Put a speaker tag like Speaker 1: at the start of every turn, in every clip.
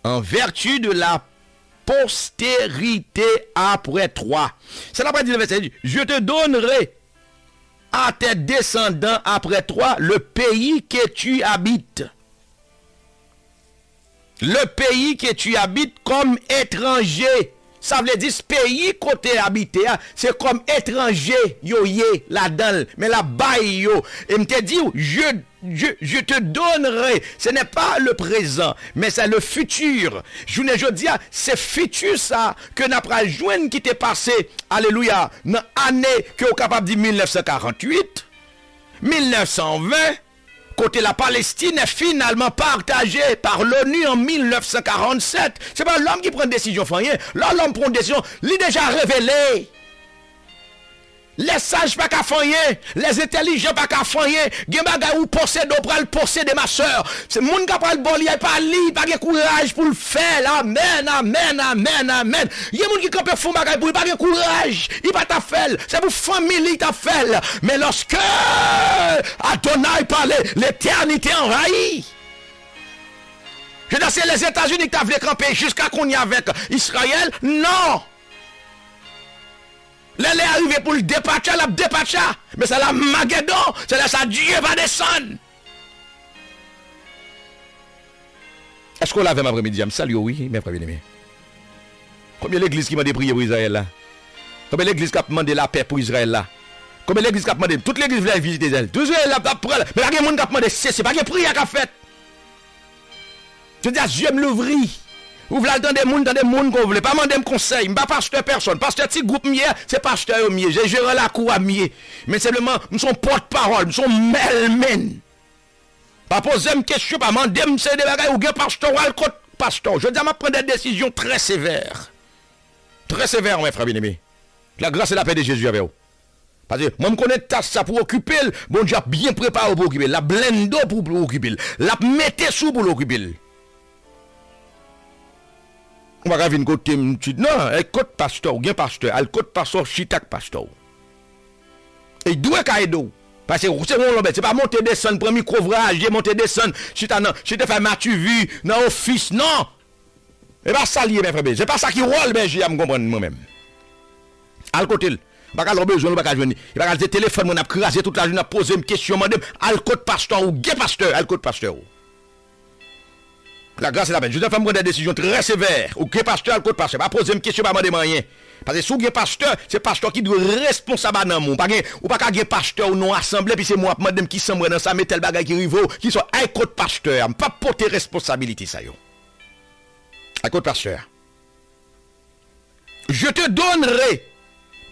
Speaker 1: en vertu de la postérité après toi. C'est la partie du verset. Je te donnerai à tes descendants après toi le pays que tu habites. Le pays que tu habites comme étranger. Ça veut dire ce pays côté habité, c'est comme étranger, yo yé, là-dedans, mais la baille yo. Et me te dit, je te donnerai. Ce n'est pas le présent, mais c'est le futur. Je dis, c'est futur ça, que n'a pas joindre qui t'est passé, alléluia, dans l'année que vous capable de dire 1948, 1920, côté la Palestine est finalement partagée par l'ONU en 1947. C'est pas l'homme qui prend une décision, là l'homme prend une décision, il est déjà révélé. Les sages pas qu'à fanyer, les intelligents pas qu'à fanyer, gen bagay ou posséder ou pral posséder ma soeur. C'est moun qui pral bon, il pas li, pas de courage pour le faire. Amen, amen, amen, amen. Il y a moun qui campe fou bagay pour il pas de courage, il pas ta faire. C'est pour famille ta faire. Mais lorsque Adonai parlait, l'éternité envahit. Je dis c'est les États-Unis qui t'avaient camper jusqu'à qu'on y avec Israël. Non. Là, elle est arrivée pour le dépatcher, la dépatcher. Mais c'est la Magédon, c'est là ça Dieu va descendre. Est-ce qu'on l'avait après-midi? Salut, oui, mes frères bien-aimés. Combien l'église qui m'a prié pour Israël là? Combien l'église qui a demandé la paix pour Israël là? Combien l'église qui a demandé? Toute l'église voulait visiter elle. Tout Israël là, mais là, il y a des gens qui ont demandé, c'est pas qu'il y a prière qui a fait. Je dis, Dieu me l'ouvrit. Vous voulez attendre des gens qu'on voulait pas demander conseil, je ne suis pas pasteur personne, pasteur petit groupe mieux, c'est pasteur mieux, j'ai géré la cour à mieux. Mais simplement, nous sommes porte-parole, nous sommes melmen. Pas poser une question, pas demander c'est des bagages ou bien pasteur ou contre pasteur. Je dis à prendre des décisions très sévères. Très sévères, mes frères bien-aimés. La grâce et la paix de Jésus avec vous. Parce que moi, je connais ça pour occuper, bon Dieu a bien préparé pour occuper, la blendo pour occuper, la mettez sous pour l'occuper. On va venir côté non, elle côté pasteur ou bien pasteur, elle côté pasteur chitak pasteur. Et doit caïdo parce que c'est pas monter descendre premier couvrage, monter descendre, chita non, chita faire matu vu dans office non. Et pas ça lié mes frères, c'est pas ça qui rôle berger à me comprendre moi-même. Al côté pas qu'à besoin pas qu'à venir. Il va dire téléphone mon a crasé toute la journée poser une question madame al côté pasteur ou bien pasteur, al côté pasteur. La grâce et la peine. Je dois faire des décisions très sévères. Ou que pasteur, le code pasteur. Pas poser une question, pas demander rien. Parce que si vous êtes pasteur, c'est pasteur qui doit être responsable dans le monde. Ou pas qu'un pasteur ou non assemblé, puis c'est moi, madame qui semble dans ça, mais tel bagage qui rive, qui soit un code pasteur. Pas porter responsabilité, ça yo. Un code pasteur. Je te donnerai,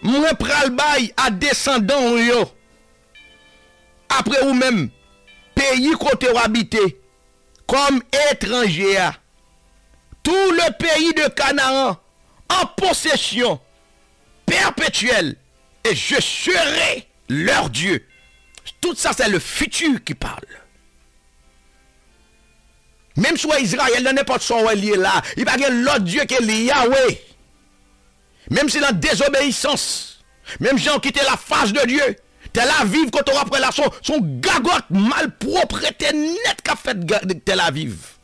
Speaker 1: moi pral bail à descendant yo. Après ou même, pays côté où habiter. Comme étranger, tout le pays de Canaan en possession perpétuelle, et je serai leur Dieu. Tout ça, c'est le futur qui parle. Même soit Israël, dans n'importe son lié là, il va y avoir l'autre Dieu qui est Yahweh. Même si la désobéissance, même si on quitté la face de Dieu, Tel Aviv, quand on après là, son gagote malpropreté net qu'a fait Tel Aviv.